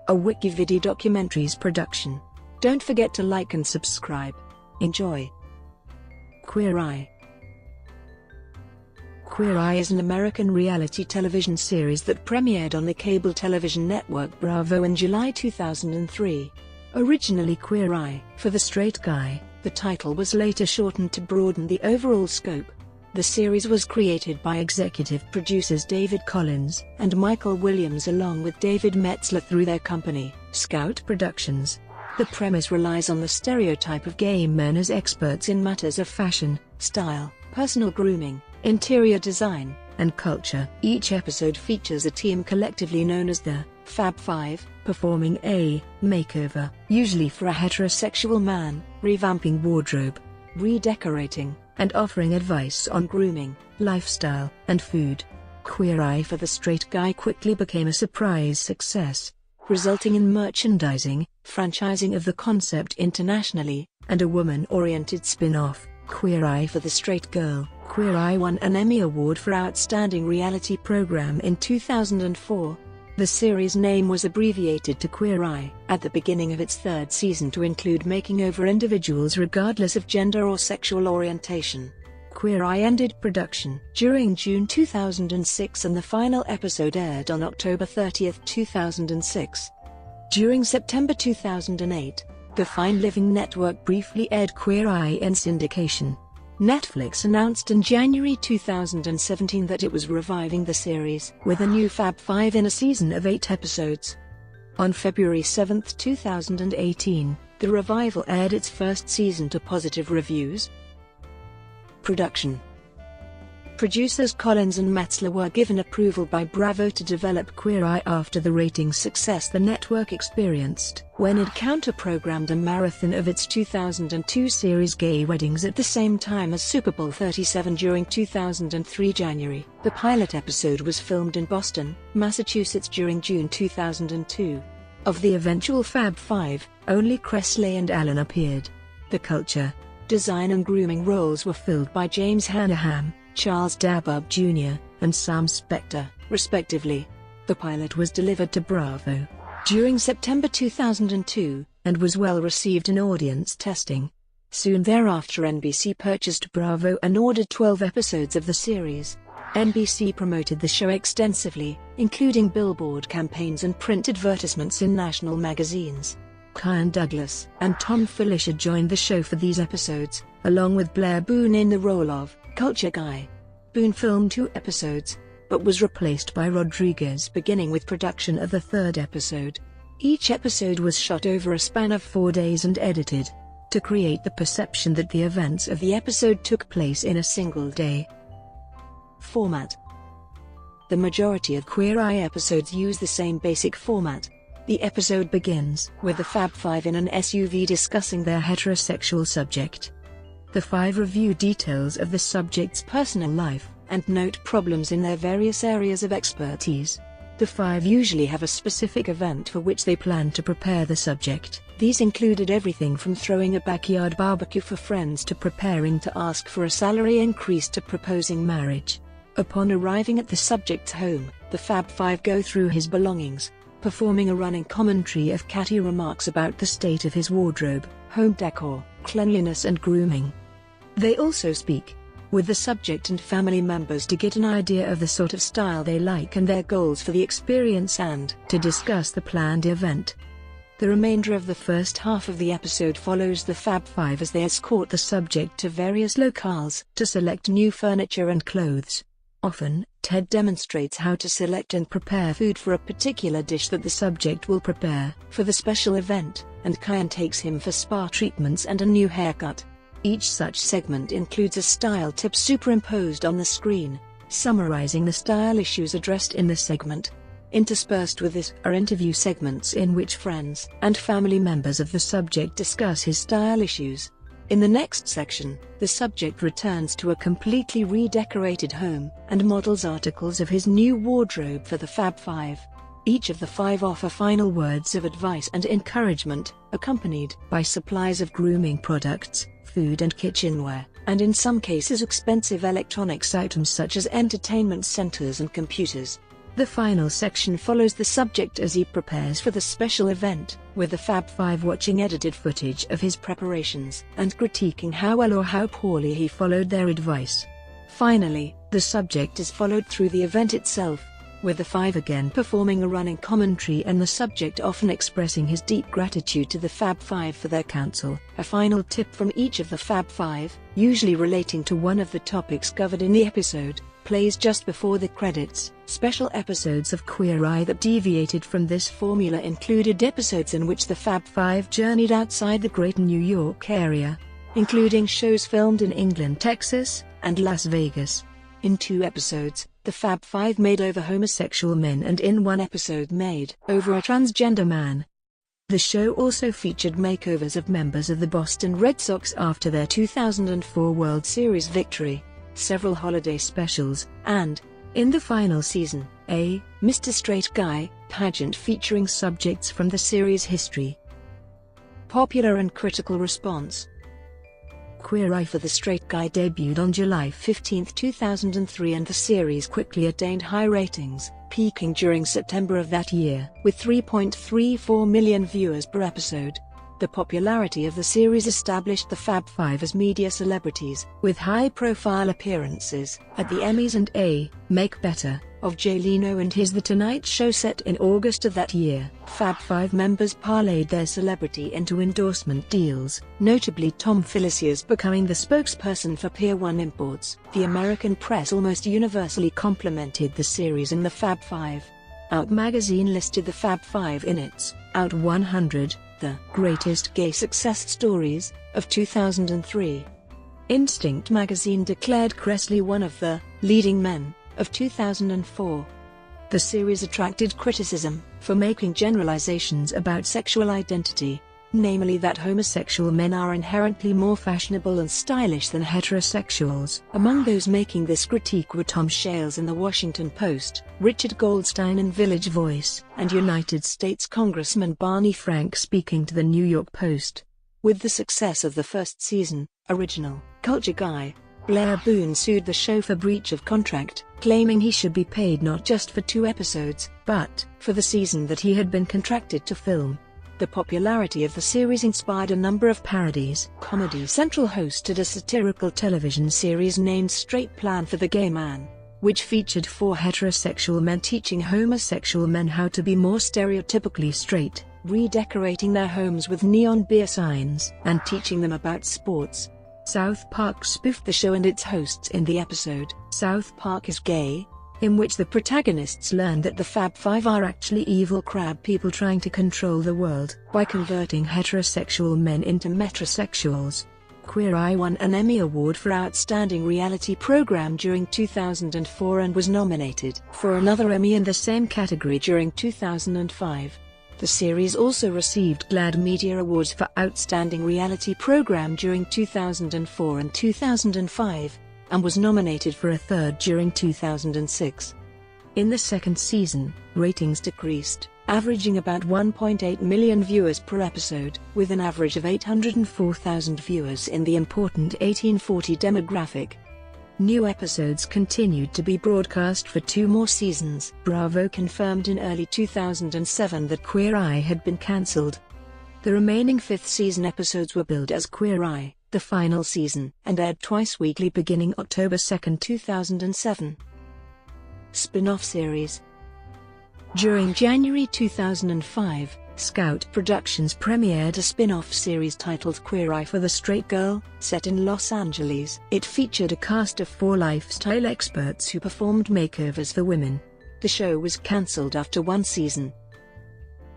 a WikiVidi documentaries production. Don't forget to like and subscribe. Enjoy. Queer Eye. Queer Eye is an American reality television series that premiered on the cable television network Bravo in July 2003. Originally Queer Eye for the Straight Guy, the title was later shortened to broaden the overall scope. The series was created by executive producers David Collins and Michael Williams along with David Metzler through their company, Scout Productions. The premise relies on the stereotype of gay men as experts in matters of fashion, style, personal grooming, interior design, and culture. Each episode features a team collectively known as the Fab Five, performing a makeover, usually for a heterosexual man, revamping wardrobe, redecorating, and offering advice on grooming, lifestyle, and food. Queer Eye for the Straight Guy quickly became a surprise success, resulting in merchandising, franchising of the concept internationally, and a woman-oriented spin-off, Queer Eye for the Straight Girl. Queer Eye won an Emmy Award for Outstanding Reality Program in 2004. The series' name was abbreviated to Queer Eye at the beginning of its third season to include making over individuals regardless of gender or sexual orientation. Queer Eye ended production during June 2006 and the final episode aired on October 30, 2006. During September 2008, the Fine Living Network briefly aired Queer Eye in syndication. Netflix announced in January 2017 that it was reviving the series with a new Fab Five in a season of 8 episodes. On February 7, 2018, the revival aired its first season to positive reviews. Production. Producers Collins and Metzler were given approval by Bravo to develop Queer Eye after the ratings success the network experienced when it counter-programmed a marathon of its 2002 series Gay Weddings at the same time as Super Bowl 37 during 2003 January. The pilot episode was filmed in Boston, Massachusetts during June 2002. Of the eventual Fab Five, only Cresley and Allen appeared. The culture, design and grooming roles were filled by James Hanahan, Charles Dabub Jr., and Sam Spector, respectively. The pilot was delivered to Bravo during September 2002, and was well received in audience testing. Soon thereafter NBC purchased Bravo and ordered 12 episodes of the series. NBC promoted the show extensively, including billboard campaigns and print advertisements in national magazines. Kyan Douglas and Tom Felicia joined the show for these episodes, along with Blair Boone in the role of Culture Guy. Boone filmed 2 episodes, but was replaced by Rodriguez beginning with production of the 3rd episode. Each episode was shot over a span of 4 days and edited to create the perception that the events of the episode took place in a single day. Format. The majority of Queer Eye episodes use the same basic format. The episode begins with the Fab Five in an SUV discussing their heterosexual subject. The 5 review details of the subject's personal life, and note problems in their various areas of expertise. The 5 usually have a specific event for which they plan to prepare the subject. These included everything from throwing a backyard barbecue for friends to preparing to ask for a salary increase to proposing marriage. Upon arriving at the subject's home, the Fab Five go through his belongings, performing a running commentary of catty remarks about the state of his wardrobe, home decor, cleanliness and grooming. They also speak with the subject and family members to get an idea of the sort of style they like and their goals for the experience and to discuss the planned event. The remainder of the first half of the episode follows the Fab Five as they escort the subject to various locales to select new furniture and clothes. Often, Ted demonstrates how to select and prepare food for a particular dish that the subject will prepare for the special event, and Kyan takes him for spa treatments and a new haircut. Each such segment includes a style tip superimposed on the screen, summarizing the style issues addressed in the segment. Interspersed with this are interview segments in which friends and family members of the subject discuss his style issues. In the next section, the subject returns to a completely redecorated home and models articles of his new wardrobe for the Fab Five. Each of the 5 offer final words of advice and encouragement, accompanied by supplies of grooming products, food and kitchenware, and in some cases expensive electronics items such as entertainment centers and computers. The final section follows the subject as he prepares for the special event, with the Fab Five watching edited footage of his preparations and critiquing how well or how poorly he followed their advice. Finally, the subject is followed through the event itself, with the five again performing a running commentary and the subject often expressing his deep gratitude to the Fab Five for their counsel. A final tip from each of the Fab Five, usually relating to one of the topics covered in the episode, plays just before the credits. Special episodes of Queer Eye that deviated from this formula included episodes in which the Fab Five journeyed outside the Greater New York area, including shows filmed in England, Texas, and Las Vegas. In 2 episodes, the Fab Five made over homosexual men, and in 1 episode made over a transgender man. The show also featured makeovers of members of the Boston Red Sox after their 2004 World Series victory, several holiday specials, and, in the final season, a Mr. Straight Guy pageant featuring subjects from the series' history. Popular and critical response. Queer Eye for the Straight Guy debuted on July 15, 2003, and the series quickly attained high ratings, peaking during September of that year, with 3.34 million viewers per episode. The popularity of the series established the Fab Five as media celebrities, with high-profile appearances at the Emmys and a Make Better of Jay Leno and his The Tonight Show set in August of that year. Fab Five members parlayed their celebrity into endorsement deals, notably Tom Felicia's becoming the spokesperson for Pier 1 Imports. The American press almost universally complimented the series and the Fab Five. Out magazine listed the Fab Five in its Out 100, the Greatest Gay Success Stories of 2003. Instinct magazine declared Cressley one of the leading men of 2004. The series attracted criticism for making generalizations about sexual identity, namely that homosexual men are inherently more fashionable and stylish than heterosexuals. Among those making this critique were Tom Shales in The Washington Post, Richard Goldstein in Village Voice, and United States Congressman Barney Frank speaking to the New York Post. With the success of the first season, original culture guy Blair Boone sued the show for breach of contract, claiming he should be paid not just for 2 episodes, but for the season that he had been contracted to film. The popularity of the series inspired a number of parodies. Comedy Central hosted a satirical television series named Straight Plan for the Gay Man, which featured 4 heterosexual men teaching homosexual men how to be more stereotypically straight, redecorating their homes with neon beer signs, and teaching them about sports. South Park spoofed the show and its hosts in the episode, South Park is Gay, in which the protagonists learn that the Fab Five are actually evil crab people trying to control the world by converting heterosexual men into metrosexuals. Queer Eye won an Emmy Award for Outstanding Reality Program during 2004 and was nominated for another Emmy in the same category during 2005. The series also received GLAAD Media Awards for Outstanding Reality Program during 2004 and 2005, and was nominated for a third during 2006. In the second season, ratings decreased, averaging about 1.8 million viewers per episode, with an average of 804,000 viewers in the important 1840 demographic. New episodes continued to be broadcast for 2 more seasons. Bravo confirmed in early 2007 that Queer Eye had been cancelled. The remaining 5th season episodes were billed as Queer Eye, the final season, and aired twice weekly beginning October 2, 2007. Spin-off series. During January 2005, Scout Productions premiered a spin-off series titled Queer Eye for the Straight Girl, set in Los Angeles. It featured a cast of 4 lifestyle experts who performed makeovers for women. The show was cancelled after 1 season.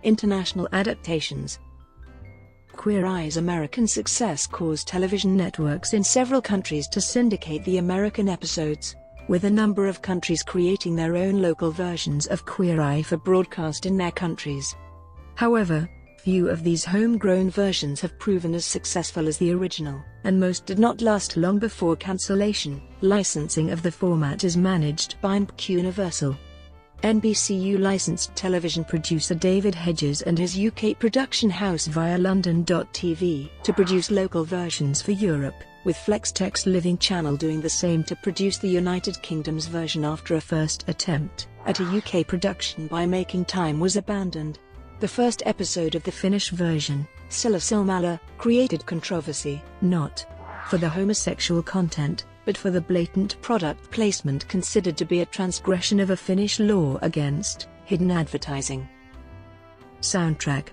International adaptations. Queer Eye's American success caused television networks in several countries to syndicate the American episodes, with a number of countries creating their own local versions of Queer Eye for broadcast in their countries. However, few of these homegrown versions have proven as successful as the original, and most did not last long before cancellation. Licensing of the format is managed by Universal. NBCU licensed television producer David Hedges and his UK production house via London.TV to produce local versions for Europe, with Flextex Living Channel doing the same to produce the United Kingdom's version after a first attempt. at a UK production by Making Time was abandoned. The first episode of the Finnish version, Sillä Silmällä, created controversy, not for the homosexual content, but for the blatant product placement considered to be a transgression of a Finnish law against hidden advertising. Soundtrack.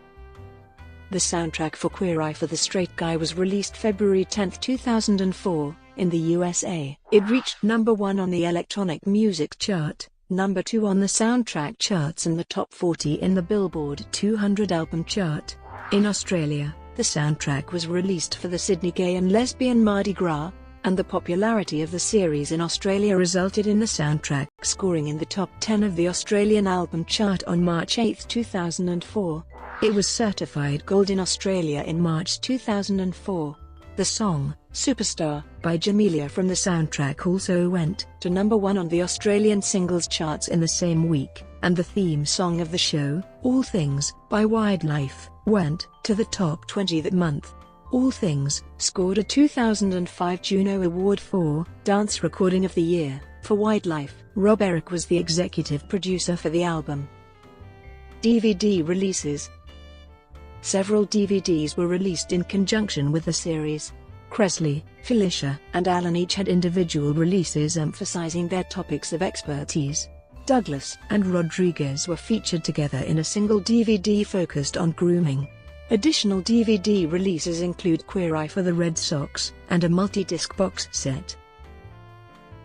The soundtrack for Queer Eye for the Straight Guy was released February 10, 2004, in the USA. It reached number 1 on the electronic music chart, number 2 on the soundtrack charts and the top 40 in the Billboard 200 album chart. In Australia, the soundtrack was released for the Sydney Gay and Lesbian Mardi Gras, and the popularity of the series in Australia resulted in the soundtrack scoring in the top 10 of the Australian album chart on March 8, 2004. It was certified gold in Australia in March 2004. The song, Superstar, by Jamelia from the soundtrack also went to number 1 on the Australian singles charts in the same week, and the theme song of the show, All Things, by Wildlife, went to the top 20 that month. All Things scored a 2005 Juno Award for Dance Recording of the Year for Wildlife. Rob Eric was the executive producer for the album. DVD releases. Several DVDs were released in conjunction with the series. Cresley, Felicia, and Alan each had individual releases emphasizing their topics of expertise. Douglas and Rodriguez were featured together in a single DVD focused on grooming. Additional DVD releases include Queer Eye for the Red Sox, and a multi-disc box set.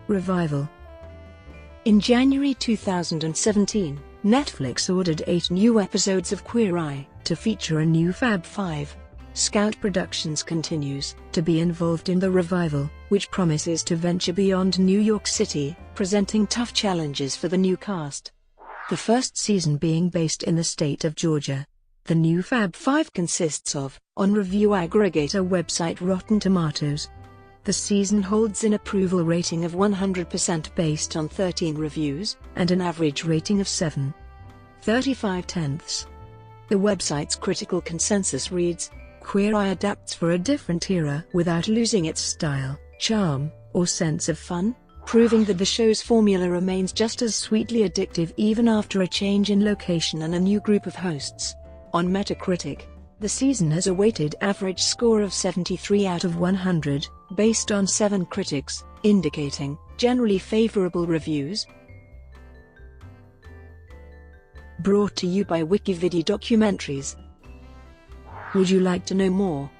Revival. In January 2017, Netflix ordered 8 new episodes of Queer Eye to feature a new Fab 5. Scout Productions continues to be involved in the revival, which promises to venture beyond New York City, presenting tough challenges for the new cast. The first season being based in the state of Georgia. The new Fab 5 consists of, on review aggregator website Rotten Tomatoes. The season holds an approval rating of 100% based on 13 reviews, and an average rating of 7.35. The website's critical consensus reads, Queer Eye adapts for a different era without losing its style, charm, or sense of fun, proving that the show's formula remains just as sweetly addictive even after a change in location and a new group of hosts. On Metacritic, the season has a weighted average score of 73 out of 100, based on 7 critics, indicating generally favorable reviews. Brought to you by WikiVidi Documentaries. Would you like to know more?